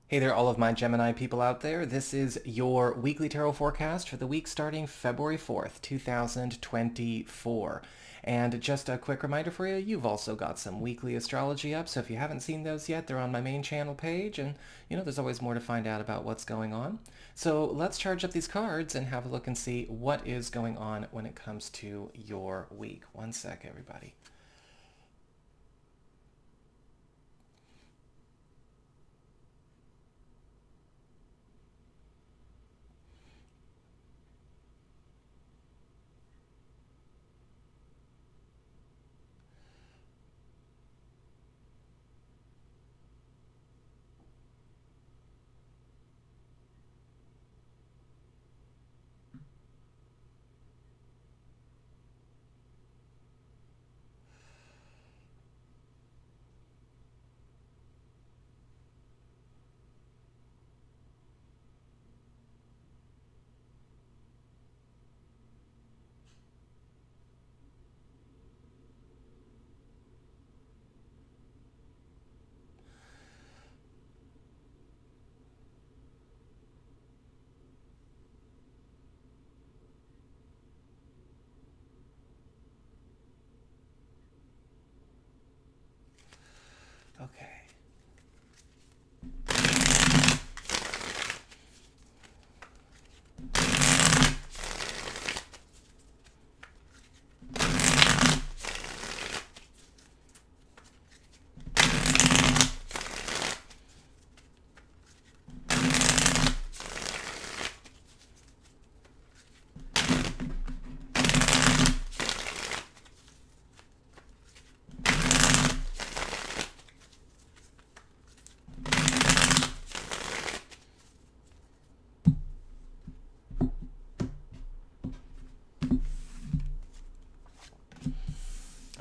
Hey there, all of my Gemini people out there. This is your weekly tarot forecast for the week starting February 4th, 2024. And just a quick reminder for you, you've also got some weekly astrology up, so if you haven't seen those yet, they're on my main channel page, and there's always more to find out about what's going on. So let's charge up these cards and have a look and see what is going on when it comes to your week. One sec, everybody. Okay.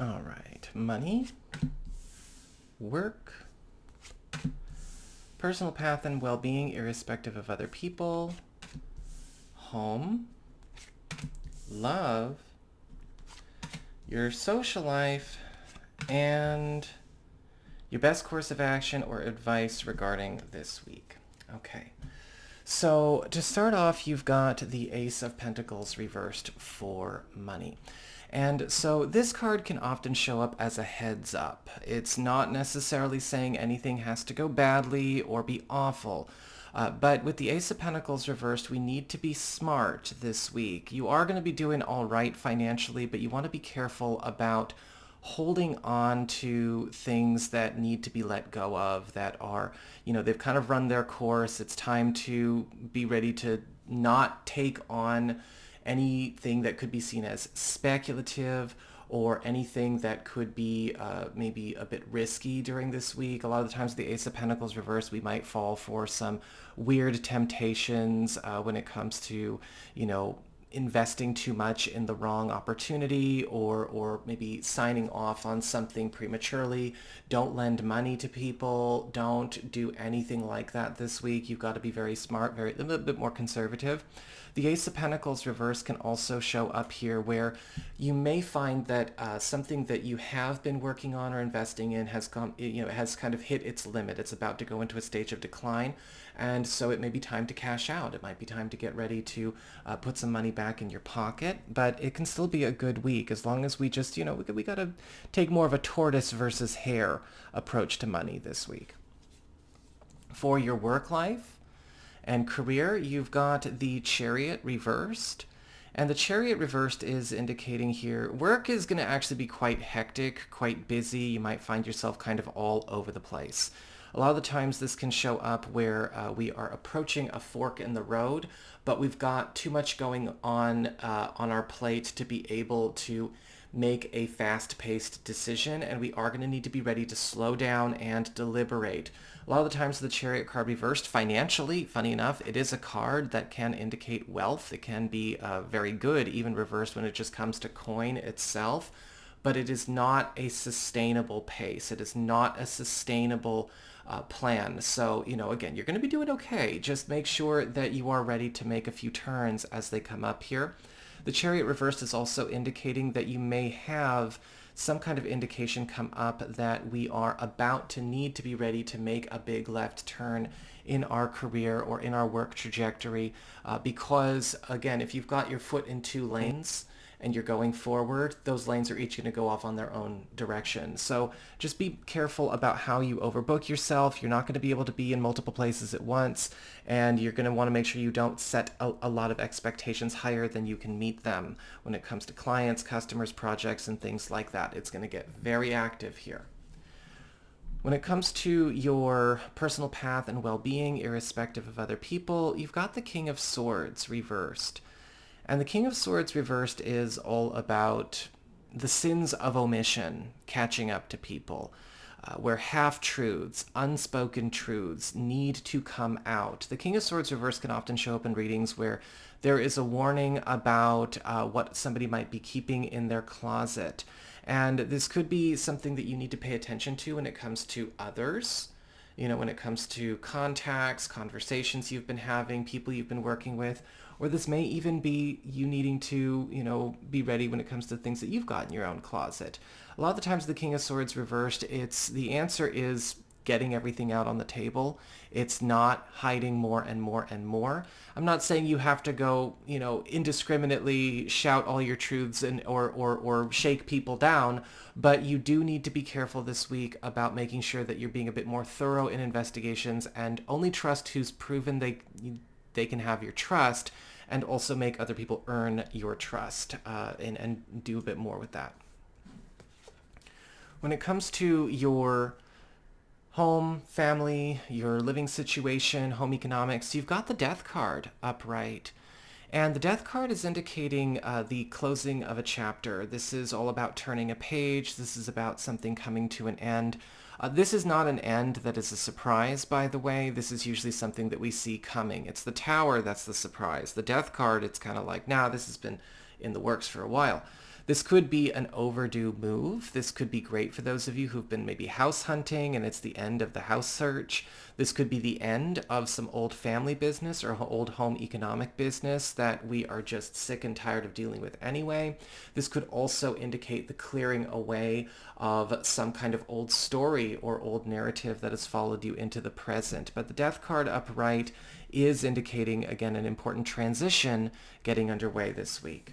All right, money, work, personal path and well-being irrespective of other people, home, love, your social life, and your best course of action or advice regarding this week. Okay. So to start off, you've got the Ace of Pentacles reversed for money. And so this card can often show up as a heads up. It's not necessarily saying anything has to go badly or be awful. But with the Ace of Pentacles reversed, we need to be smart this week. You are going to be doing all right financially, but you want to be careful about holding on to things that need to be let go of, that are, they've kind of run their course. It's time to be ready to not take on anything that could be seen as speculative or anything that could be maybe a bit risky during this week. A lot of the times the Ace of Pentacles reversed, we might fall for some weird temptations when it comes to, investing too much in the wrong opportunity or maybe signing off on something prematurely. Don't lend money to people. Don't do anything like that this week. You've got to be very smart, a little bit more conservative. The Ace of Pentacles reverse can also show up here where you may find that something that you have been working on or investing in has has kind of hit its limit. It's about to go into a stage of decline, and so it may be time to cash out. It might be time to get ready to put some money back in your pocket, but it can still be a good week as long as we just, we got to take more of a tortoise versus hare approach to money this week. For your work life and career, you've got the Chariot reversed. And the Chariot reversed is indicating here work is going to actually be quite hectic, quite busy. You might find yourself kind of all over the place. A lot of the times this can show up where we are approaching a fork in the road, but we've got too much going on our plate to be able to make a fast-paced decision, and we are going to need to be ready to slow down and deliberate. A lot of the times the Chariot card reversed financially, funny enough, it is a card that can indicate wealth. It can be very good, even reversed when it just comes to coin itself, but it is not a sustainable pace. It is not a sustainable plan. So, again, you're going to be doing okay. Just make sure that you are ready to make a few turns as they come up here. The Chariot reversed is also indicating that you may have some kind of indication come up that we are about to need to be ready to make a big left turn in our career or in our work trajectory, because, again, if you've got your foot in two lanes and you're going forward, those lanes are each going to go off on their own direction. So just be careful about how you overbook yourself. You're not going to be able to be in multiple places at once, and you're going to want to make sure you don't set a lot of expectations higher than you can meet them when it comes to clients, customers, projects, and things like that. It's going to get very active here. When it comes to your personal path and well-being, irrespective of other people, you've got the King of Swords reversed. And the King of Swords reversed is all about the sins of omission catching up to people, where half-truths, unspoken truths need to come out. The King of Swords reversed can often show up in readings where there is a warning about what somebody might be keeping in their closet. And this could be something that you need to pay attention to when it comes to others. When it comes to contacts, conversations you've been having, people you've been working with, or this may even be you needing to, be ready when it comes to things that you've got in your own closet. A lot of the times the King of Swords reversed, the answer is getting everything out on the table. It's not hiding more and more and more. I'm not saying you have to go, indiscriminately shout all your truths or shake people down, but you do need to be careful this week about making sure that you're being a bit more thorough in investigations and only trust who's proven they can have your trust, and also make other people earn your trust, and do a bit more with that. When it comes to your home, family, your living situation, home economics, you've got the Death card upright. And the Death card is indicating the closing of a chapter. This is all about turning a page. This is about something coming to an end. This is not an end that is a surprise, by the way. This is usually something that we see coming. It's the Tower that's the surprise. The Death card, it's kind of like, this has been in the works for a while. This could be an overdue move. This could be great for those of you who've been maybe house hunting and it's the end of the house search. This could be the end of some old family business or old home economic business that we are just sick and tired of dealing with anyway. This could also indicate the clearing away of some kind of old story or old narrative that has followed you into the present. But the Death card upright is indicating, again, an important transition getting underway this week.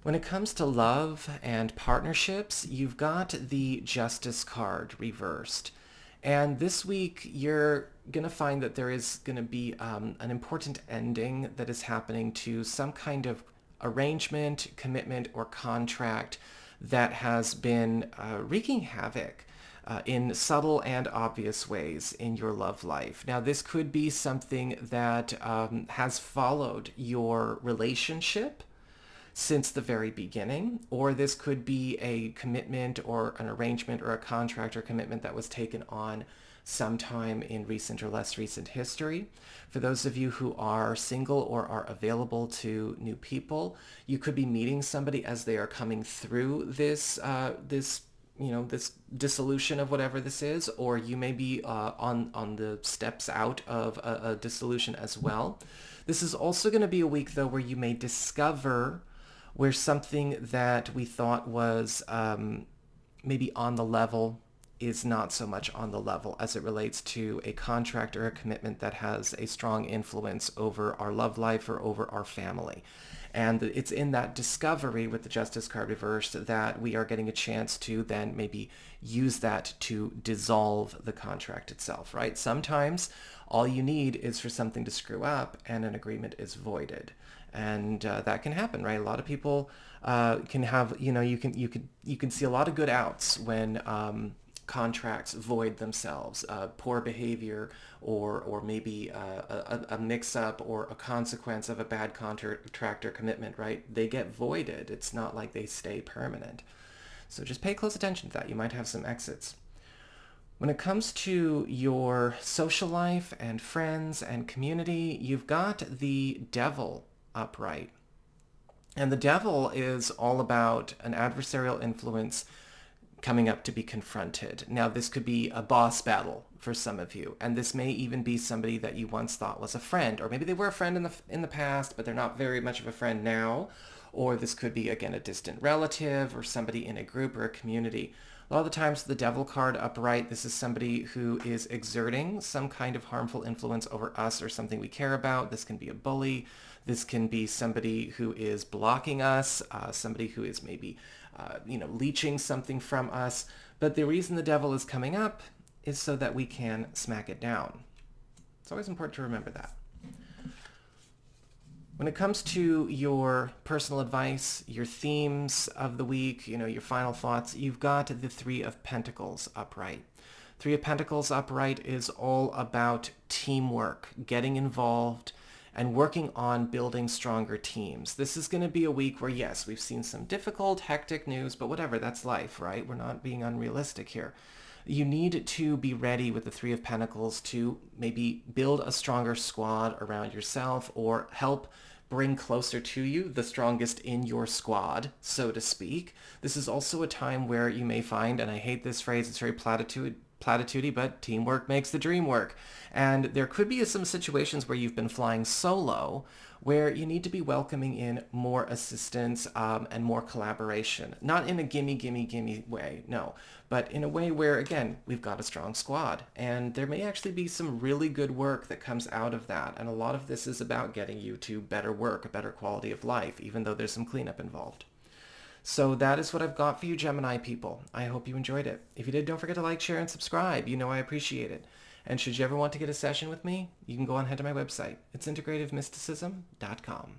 When it comes to love and partnerships, you've got the Justice card reversed. And this week, you're going to find that there is going to be an important ending that is happening to some kind of arrangement, commitment, or contract that has been wreaking havoc in subtle and obvious ways in your love life. Now, this could be something that has followed your relationship since the very beginning, or this could be a commitment or an arrangement or a contract or commitment that was taken on sometime in recent or less recent history. For those of you who are single or are available to new people, you could be meeting somebody as they are coming through this dissolution of whatever this is, or you may be on the steps out of a dissolution as well. This is also going to be a week, though, where you may discover where something that we thought was maybe on the level is not so much on the level as it relates to a contract or a commitment that has a strong influence over our love life or over our family. And it's in that discovery with the Justice card reversed that we are getting a chance to then maybe use that to dissolve the contract itself, right? Sometimes all you need is for something to screw up and an agreement is voided. And that can happen, right? A lot of people can have, you can see a lot of good outs when contracts void themselves, poor behavior, or maybe a mix-up or a consequence of a bad contract or commitment, right? They get voided. It's not like they stay permanent. So just pay close attention to that. You might have some exits. When it comes to your social life and friends and community, you've got the Devil upright. And the Devil is all about an adversarial influence coming up to be confronted. Now, this could be a boss battle for some of you, and this may even be somebody that you once thought was a friend, or maybe they were a friend in the past, but they're not very much of a friend now. Or this could be, again, a distant relative or somebody in a group or a community. A lot of the times, the Devil card upright, this is somebody who is exerting some kind of harmful influence over us or something we care about. This can be a bully. This can be somebody who is blocking us, somebody who is maybe leeching something from us. But the reason the Devil is coming up is so that we can smack it down. It's always important to remember that. When it comes to your personal advice, your themes of the week, your final thoughts, you've got the Three of Pentacles upright. Three of Pentacles upright is all about teamwork, getting involved, and working on building stronger teams. This is going to be a week where, yes, we've seen some difficult, hectic news, but whatever, that's life, right? We're not being unrealistic here. You need to be ready with the Three of Pentacles to maybe build a stronger squad around yourself or help bring closer to you the strongest in your squad, so to speak. This is also a time where you may find, and I hate this phrase, it's very platitudey, but teamwork makes the dream work. And there could be some situations where you've been flying solo where you need to be welcoming in more assistance and more collaboration. Not in a gimme way, no, but in a way where, again, we've got a strong squad. And there may actually be some really good work that comes out of that. And a lot of this is about getting you to better work, a better quality of life, even though there's some cleanup involved. So that is what I've got for you, Gemini people. I hope you enjoyed it. If you did, don't forget to like, share, and subscribe. I appreciate it. And should you ever want to get a session with me, you can go on ahead to my website. It's integrativemysticism.com.